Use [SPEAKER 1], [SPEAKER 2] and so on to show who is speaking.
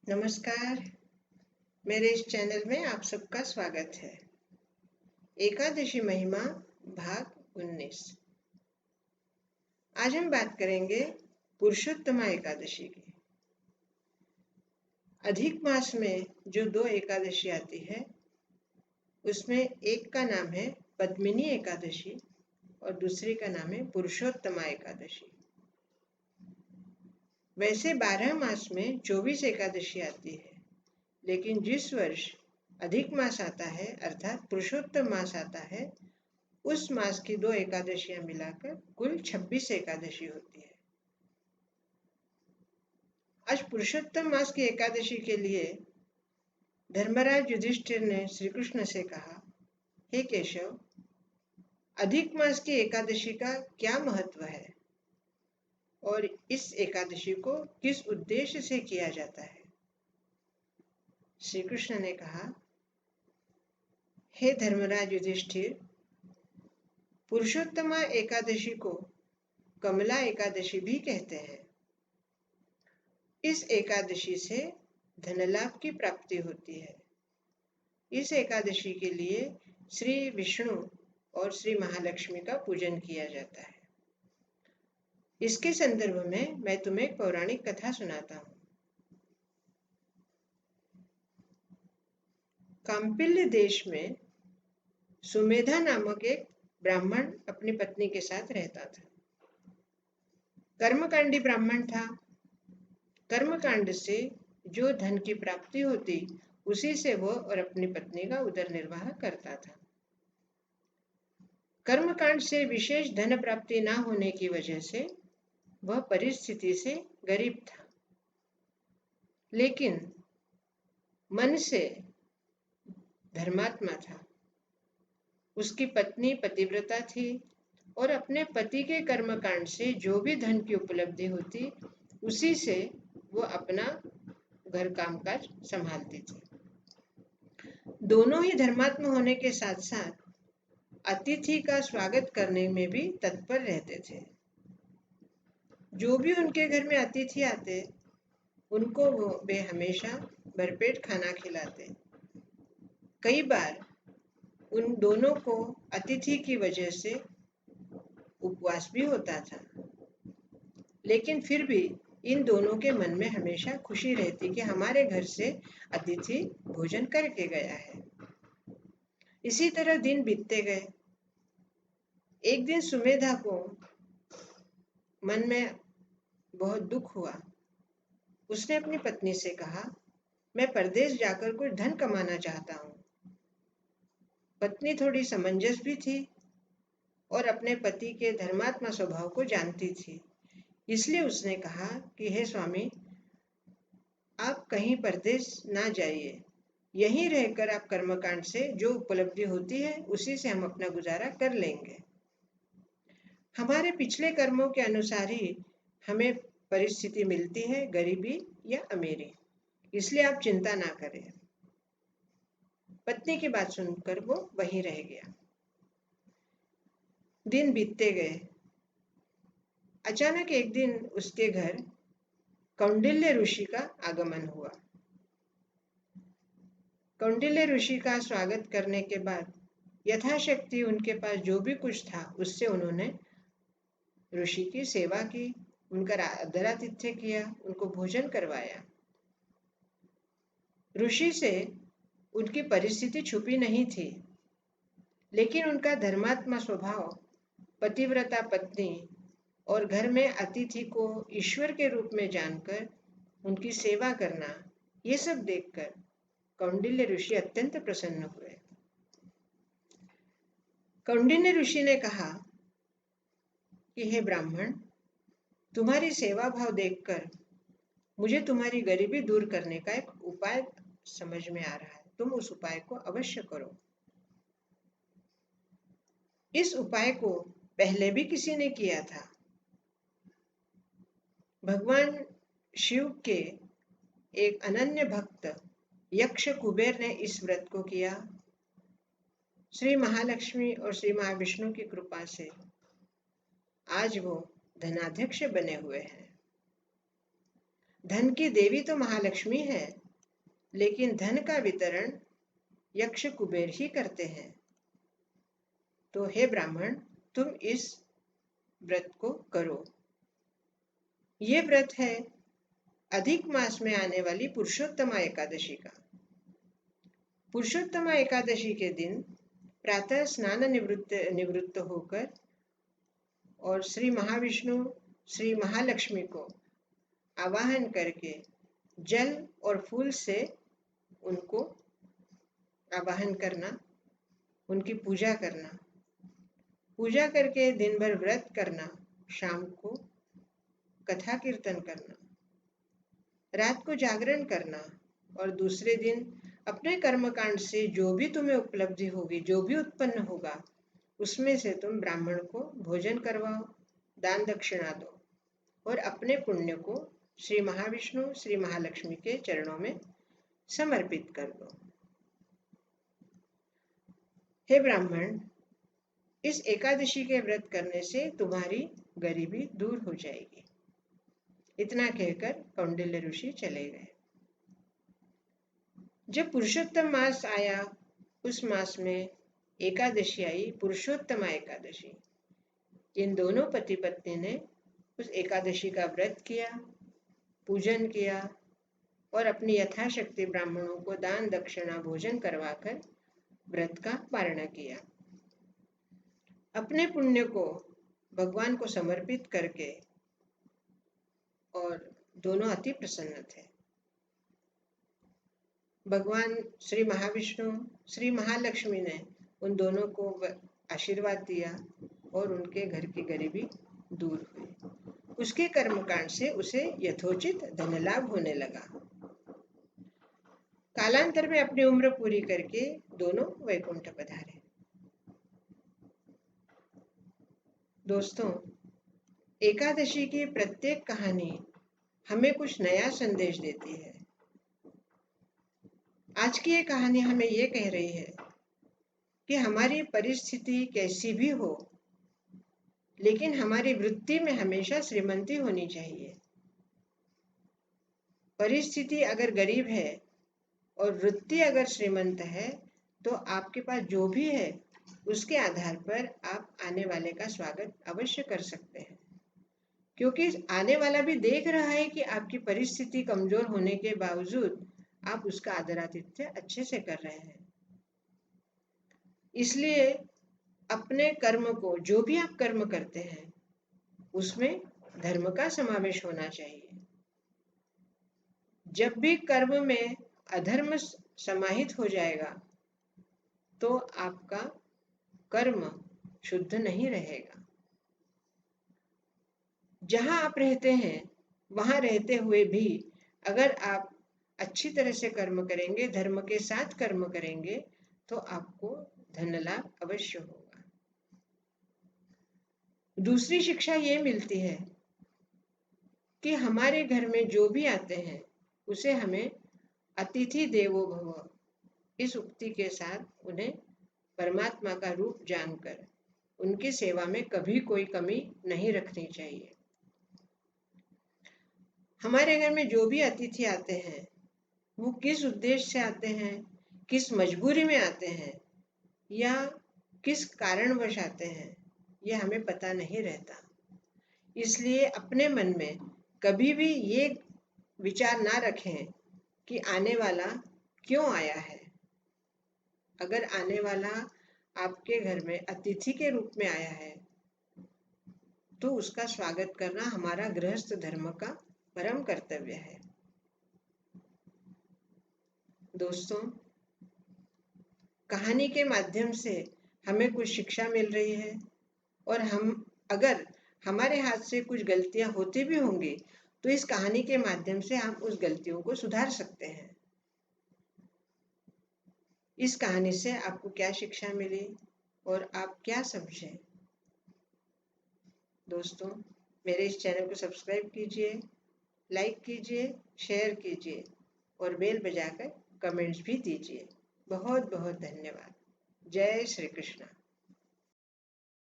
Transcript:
[SPEAKER 1] नमस्कार। मेरे इस चैनल में आप सबका स्वागत है। एकादशी महिमा भाग 19। आज हम बात करेंगे पुरुषोत्तमा एकादशी की। अधिक मास में जो 2 एकादशी आती है उसमें एक का नाम है पद्मिनी एकादशी और दूसरी का नाम है पुरुषोत्तमा एकादशी। वैसे 12 मास में 24 एकादशी आती है, लेकिन जिस वर्ष अधिक मास आता है अर्थात पुरुषोत्तम मास आता है, उस मास की 2 एकादशियां मिलाकर कुल 26 एकादशी होती है। आज पुरुषोत्तम मास की एकादशी के लिए धर्मराज युधिष्ठिर ने श्री कृष्ण से कहा, हे केशव, अधिक मास की एकादशी का क्या महत्व है और इस एकादशी को किस उद्देश्य से किया जाता है? श्री कृष्ण ने कहा, हे धर्मराज युधिष्ठिर, पुरुषोत्तमा एकादशी को कमला एकादशी भी कहते हैं। इस एकादशी से धन लाभ की प्राप्ति होती है। इस एकादशी के लिए श्री विष्णु और श्री महालक्ष्मी का पूजन किया जाता है। इसके संदर्भ में मैं तुम्हें एक पौराणिक कथा सुनाता हूँ। काम्पिल्य देश में सुमेधा नामक एक ब्राह्मण अपनी पत्नी के साथ रहता था। कर्मकांडी ब्राह्मण था। कर्मकांड से जो धन की प्राप्ति होती उसी से वह और अपनी पत्नी का उदर निर्वाह करता था। कर्मकांड से विशेष धन प्राप्ति न होने की वजह से वह परिस्थिति से गरीब था, लेकिन मन से धर्मात्मा था। उसकी पत्नी पतिव्रता थी और अपने पति के कर्मकांड से जो भी धन की उपलब्धि होती उसी से वो अपना घर कामकाज संभालती थी। दोनों ही धर्मात्मा होने के साथ साथ अतिथि का स्वागत करने में भी तत्पर रहते थे। जो भी उनके घर में अतिथि आते उनको वे हमेशा भरपेट खाना खिलाते। कई बार उन दोनों को अतिथि की वजह से उपवास भी होता था, लेकिन फिर भी इन दोनों के मन में हमेशा खुशी रहती कि हमारे घर से अतिथि भोजन करके गया है। इसी तरह दिन बीतते गए। एक दिन सुमेधा को मन में बहुत दुख हुआ। उसने अपनी पत्नी से कहा, मैं परदेश जाकर कुछ धन कमाना चाहता हूँ। पत्नी थोड़ी समंजस भी थी और अपने पति के धर्मात्मा स्वभाव को जानती थी, इसलिए उसने कहा कि हे स्वामी, आप कहीं परदेश ना जाइए, यहीं रहकर आप कर्मकांड से जो उपलब्धि होती है उसी से हम अपना गुजारा कर लेंगे। हमारे पिछले कर्मों के अनुसार ही हमें परिस्थिति मिलती है, गरीबी या अमीरी, इसलिए आप चिंता ना करें। पत्नी की बात सुनकर वो वहीं रह गया। दिन बीतते गए। अचानक एक दिन उसके घर कौंडिल्य ऋषि का आगमन हुआ। कौंडिल्य ऋषि का स्वागत करने के बाद यथाशक्ति उनके पास जो भी कुछ था उससे उन्होंने ऋषि की सेवा की, उनका आदरातिथ्य किया, उनको भोजन करवाया। ऋषि से उनकी परिस्थिति छुपी नहीं थी, लेकिन उनका धर्मात्मा स्वभाव, पतिव्रता पत्नी और घर में अतिथि को ईश्वर के रूप में जानकर उनकी सेवा करना, ये सब देखकर कौंडिल्य ऋषि अत्यंत प्रसन्न हुए। कौंडिल्य ऋषि ने कहा कि हे ब्राह्मण, तुम्हारी सेवा भाव देखकर मुझे तुम्हारी गरीबी दूर करने का एक उपाय समझ में आ रहा है। तुम उस उपाय को अवश्य करो। इस उपाय को पहले भी किसी ने किया था। भगवान शिव के एक अनन्य भक्त यक्ष कुबेर ने इस व्रत को किया। श्री महालक्ष्मी और श्री महाविष्णु की कृपा से आज वो धनाध्यक्ष बने हुए हैं। धन की देवी तो महालक्ष्मी है, लेकिन धन का वितरण यक्ष कुबेर ही करते हैं। तो हे ब्राह्मण, तुम इस व्रत को करो। ये व्रत है अधिक मास में आने वाली पुरुषोत्तमा एकादशी का। पुरुषोत्तमा एकादशी के दिन प्रातः स्नान निवृत्त होकर और श्री महाविष्णु श्री महालक्ष्मी को आवाहन करके जल और फूल से उनको आवाहन करना, उनकी पूजा करना, पूजा करके दिन भर व्रत करना, शाम को कथा कीर्तन करना, रात को जागरण करना और दूसरे दिन अपने कर्मकांड से जो भी तुम्हें उपलब्धि होगी, जो भी उत्पन्न होगा, उसमें से तुम ब्राह्मण को भोजन करवाओ, दान दक्षिणा दो और अपने पुण्य को श्री महाविष्णु श्री महालक्ष्मी के चरणों में समर्पित कर दो। हे ब्राह्मण, इस एकादशी के व्रत करने से तुम्हारी गरीबी दूर हो जाएगी। इतना कहकर कौंडिल्य ऋषि चले गए। जब पुरुषोत्तम मास आया, उस मास में एकादशी आई, पुरुषोत्तमा एकादशी। इन दोनों पति पत्नी ने उस एकादशी का व्रत किया, पूजन किया और अपनी यथाशक्ति ब्राह्मणों को दान दक्षिणा भोजन करवाकर व्रत का पारण किया। अपने पुण्य को भगवान को समर्पित करके और दोनों अति प्रसन्न थे। भगवान श्री महाविष्णु श्री महालक्ष्मी ने उन दोनों को आशीर्वाद दिया और उनके घर की गरीबी दूर हुई। उसके कर्मकांड से उसे यथोचित धन लाभ होने लगा। कालांतर में अपनी उम्र पूरी करके दोनों वैकुंठ पधारे। दोस्तों, एकादशी की प्रत्येक कहानी हमें कुछ नया संदेश देती है। आज की ये कहानी हमें ये कह रही है कि हमारी परिस्थिति कैसी भी हो, लेकिन हमारी वृत्ति में हमेशा श्रीमंती होनी चाहिए। परिस्थिति अगर गरीब है और वृत्ति अगर श्रीमंत है, तो आपके पास जो भी है उसके आधार पर आप आने वाले का स्वागत अवश्य कर सकते हैं, क्योंकि आने वाला भी देख रहा है कि आपकी परिस्थिति कमजोर होने के बावजूद आप उसका आदर आतिथ्य अच्छे से कर रहे हैं। इसलिए अपने कर्म को, जो भी आप कर्म करते हैं, उसमें धर्म का समावेश होना चाहिए। जब भी कर्म में अधर्म समाहित हो जाएगा तो आपका कर्म शुद्ध नहीं रहेगा। जहां आप रहते हैं वहां रहते हुए भी अगर आप अच्छी तरह से कर्म करेंगे, धर्म के साथ कर्म करेंगे, तो आपको धन लाभ अवश्य होगा। दूसरी शिक्षा ये मिलती है कि हमारे घर में जो भी आते हैं उसे हमें अतिथि देवो भव, इस उक्ति के साथ उन्हें परमात्मा का रूप जानकर उनकी सेवा में कभी कोई कमी नहीं रखनी चाहिए। हमारे घर में जो भी अतिथि आते हैं वो किस उद्देश्य से आते हैं, किस मजबूरी में आते हैं या किस कारणवश आते हैं, ये हमें पता नहीं रहता। इसलिए अपने मन में कभी भी ये विचार ना रखें कि आने वाला क्यों आया है। अगर आने वाला आपके घर में अतिथि के रूप में आया है तो उसका स्वागत करना हमारा गृहस्थ धर्म का परम कर्तव्य है। दोस्तों, कहानी के माध्यम से हमें कुछ शिक्षा मिल रही है और हम अगर हमारे हाथ से कुछ गलतियां होती भी होंगी तो इस कहानी के माध्यम से हम उस गलतियों को सुधार सकते हैं। इस कहानी से आपको क्या शिक्षा मिली और आप क्या समझे? दोस्तों, मेरे इस चैनल को सब्सक्राइब कीजिए, लाइक कीजिए, शेयर कीजिए और बेल बजाकर कमेंट्स भी दीजिए। बहुत बहुत धन्यवाद। जय श्री कृष्ण।